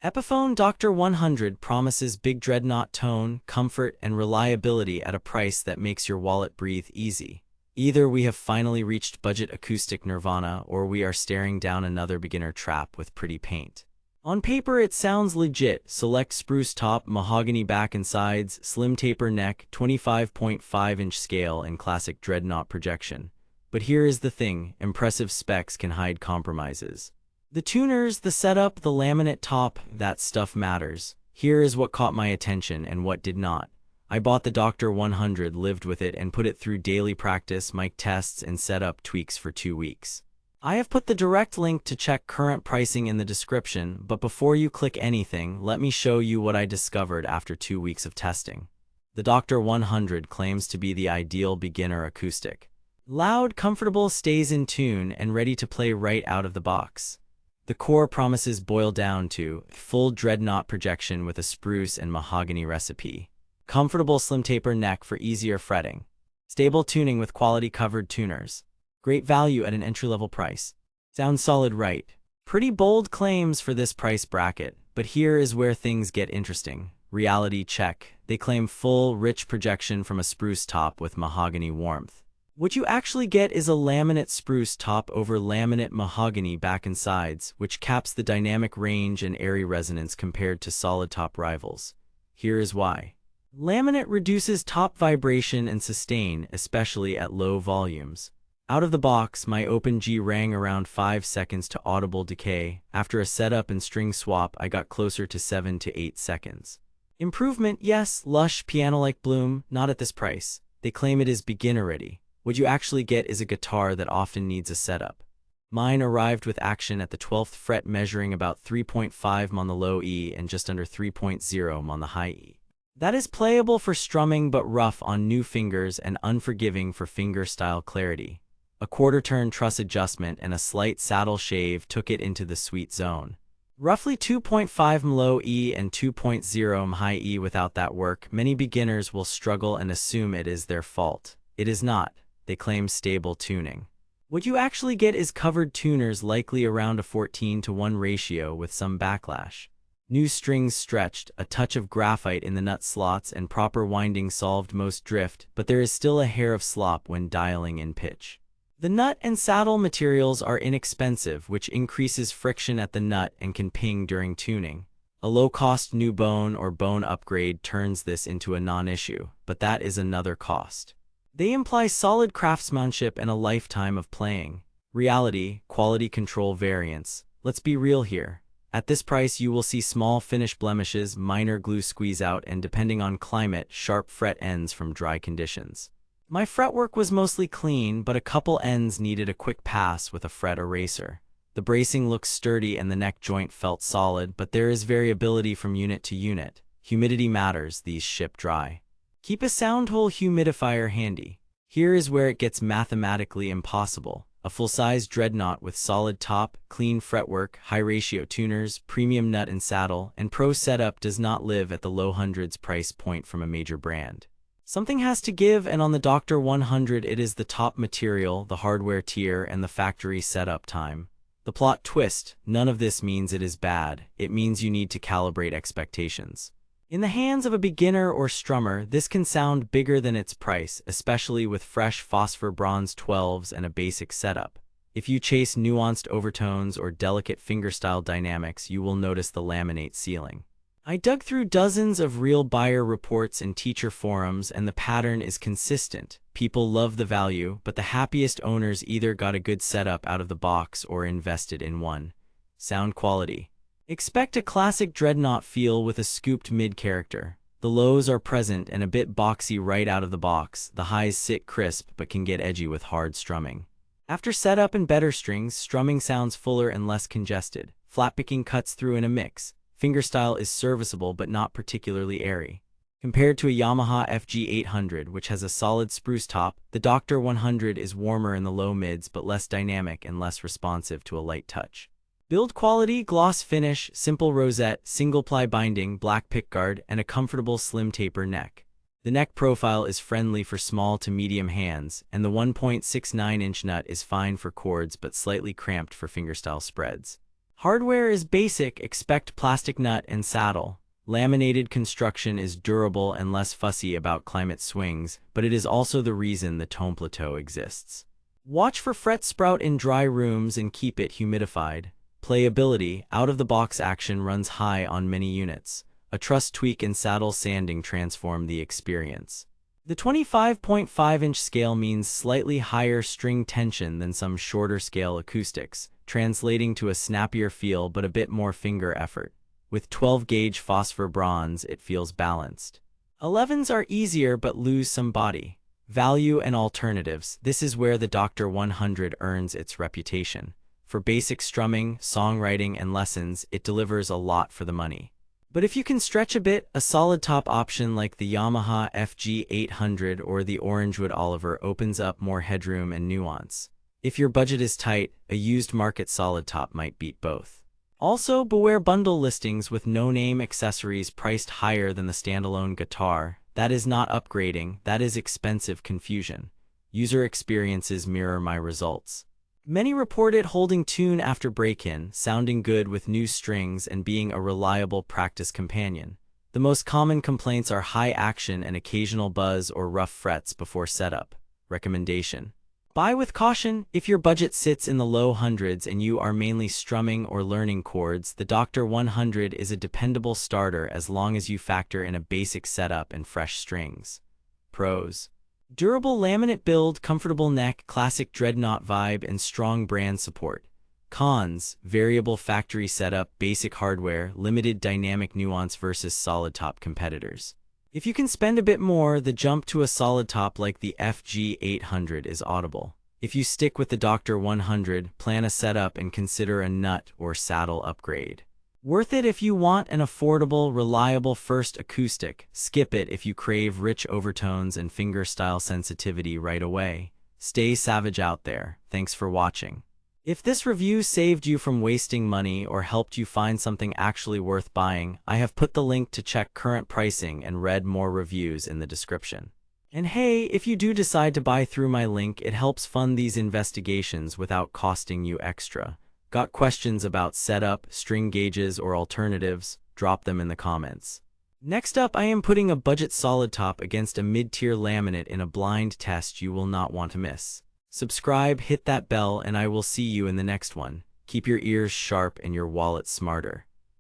Epiphone DR-100 promises big dreadnought tone, comfort, and reliability at a price that makes your wallet breathe easy. Either we have finally reached budget acoustic nirvana, or we are staring down another beginner trap with pretty paint. On paper it sounds legit: select spruce top, mahogany back and sides, slim taper neck, 25.5-inch scale, and classic dreadnought projection. But here is the thing: impressive specs can hide compromises. The tuners, the setup, the laminate top, that stuff matters. Here is what caught my attention and what did not. I bought the DR-100, lived with it, and put it through daily practice, mic tests, and setup tweaks for 2 weeks. I have put the direct link to check current pricing in the description, but before you click anything, let me show you what I discovered after 2 weeks of testing. The DR-100 claims to be the ideal beginner acoustic. Loud, comfortable, stays in tune, and ready to play right out of the box. The core promises boil down to full dreadnought projection with a spruce and mahogany recipe, comfortable slim taper neck for easier fretting, stable tuning with quality covered tuners, great value at an entry-level price. Sounds solid, right? Pretty bold claims for this price bracket, but here is where things get interesting. Reality check. They claim full, rich projection from a spruce top with mahogany warmth. What you actually get is a laminate spruce top over laminate mahogany back and sides, which caps the dynamic range and airy resonance compared to solid top rivals. Here is why. Laminate reduces top vibration and sustain, especially at low volumes. Out of the box, my open G rang around 5 seconds to audible decay. After a setup and string swap, I got closer to 7 to 8 seconds. Improvement, yes, lush, piano-like bloom, not at this price. They claim it is beginner ready. What you actually get is a guitar that often needs a setup. Mine arrived with action at the 12th fret, measuring about 3.5 on the low E and just under 3.0 on the high E. That is playable for strumming but rough on new fingers and unforgiving for fingerstyle clarity. A quarter-turn truss adjustment and a slight saddle shave took it into the sweet zone. Roughly 2.5 low E and 2.0 high E. Without that work, many beginners will struggle and assume it is their fault. It is not. They claim stable tuning. What you actually get is covered tuners, likely around a 14:1 ratio with some backlash. New strings stretched, a touch of graphite in the nut slots, and proper winding solved most drift, but there is still a hair of slop when dialing in pitch. The nut and saddle materials are inexpensive, which increases friction at the nut and can ping during tuning. A low-cost new bone or bone upgrade turns this into a non-issue, but that is another cost. They imply solid craftsmanship and a lifetime of playing. Reality, quality control variance. Let's be real here. At this price you will see small finish blemishes, minor glue squeeze out, and depending on climate, sharp fret ends from dry conditions. My fretwork was mostly clean, but a couple ends needed a quick pass with a fret eraser. The bracing looks sturdy and the neck joint felt solid, but there is variability from unit to unit. Humidity matters, these ship dry. Keep a sound hole humidifier handy. Here is where it gets mathematically impossible. A full-size dreadnought with solid top, clean fretwork, high-ratio tuners, premium nut and saddle, and pro setup does not live at the low hundreds price point from a major brand. Something has to give, and on the DR-100 it is the top material, the hardware tier, and the factory setup time. The plot twist: none of this means it is bad. It means you need to calibrate expectations. In the hands of a beginner or strummer, this can sound bigger than its price, especially with fresh phosphor bronze 12s and a basic setup. If you chase nuanced overtones or delicate fingerstyle dynamics, you will notice the laminate ceiling. I dug through dozens of real buyer reports and teacher forums, and the pattern is consistent. People love the value, but the happiest owners either got a good setup out of the box or invested in one. Sound quality. Expect a classic dreadnought feel with a scooped mid character. The lows are present and a bit boxy right out of the box. The highs sit crisp but can get edgy with hard strumming. After setup and better strings, strumming sounds fuller and less congested. Flat picking cuts through in a mix. Fingerstyle is serviceable but not particularly airy. Compared to a Yamaha FG800, which has a solid spruce top, the DR-100 is warmer in the low mids but less dynamic and less responsive to a light touch. Build quality: gloss finish, simple rosette, single-ply binding, black pickguard, and a comfortable slim taper neck. The neck profile is friendly for small to medium hands, and the 1.69-inch nut is fine for chords but slightly cramped for fingerstyle spreads. Hardware is basic, expect plastic nut and saddle. Laminated construction is durable and less fussy about climate swings, but it is also the reason the tone plateau exists. Watch for fret sprout in dry rooms and keep it humidified. Playability, out-of-the-box action runs high on many units. A truss tweak and saddle sanding transform the experience. The 25.5-inch scale means slightly higher string tension than some shorter scale acoustics, translating to a snappier feel but a bit more finger effort. With 12-gauge phosphor bronze, it feels balanced. 11s are easier but lose some body. Value and alternatives. This is where the DR-100 earns its reputation. For basic strumming, songwriting, and lessons, it delivers a lot for the money. But if you can stretch a bit, a solid top option like the Yamaha FG800 or the Orangewood Oliver opens up more headroom and nuance. If your budget is tight, a used market solid top might beat both. Also, beware bundle listings with no-name accessories priced higher than the standalone guitar. That is not upgrading, that is expensive confusion. User experiences mirror my results. Many report it holding tune after break-in, sounding good with new strings and being a reliable practice companion. The most common complaints are high action and occasional buzz or rough frets before setup. Recommendation: buy with caution. If your budget sits in the low hundreds and you are mainly strumming or learning chords, the DR-100 is a dependable starter as long as you factor in a basic setup and fresh strings. Pros: durable laminate build, comfortable neck, classic dreadnought vibe, and strong brand support. Cons: variable factory setup, basic hardware, limited dynamic nuance versus solid top competitors. If you can spend a bit more, the jump to a solid top like the FG800 is audible. If you stick with the DR-100, plan a setup and consider a nut or saddle upgrade. Worth it if you want an affordable, reliable first acoustic. Skip it if you crave rich overtones and fingerstyle sensitivity right away. Stay savage out there. Thanks for watching. If this review saved you from wasting money or helped you find something actually worth buying, I have put the link to check current pricing and read more reviews in the description. And hey, if you do decide to buy through my link, it helps fund these investigations without costing you extra. Got questions about setup, string gauges, or alternatives? Drop them in the comments. Next up, I am putting a budget solid top against a mid-tier laminate in a blind test you will not want to miss. Subscribe, hit that bell, and I will see you in the next one. Keep your ears sharp and your wallet smarter.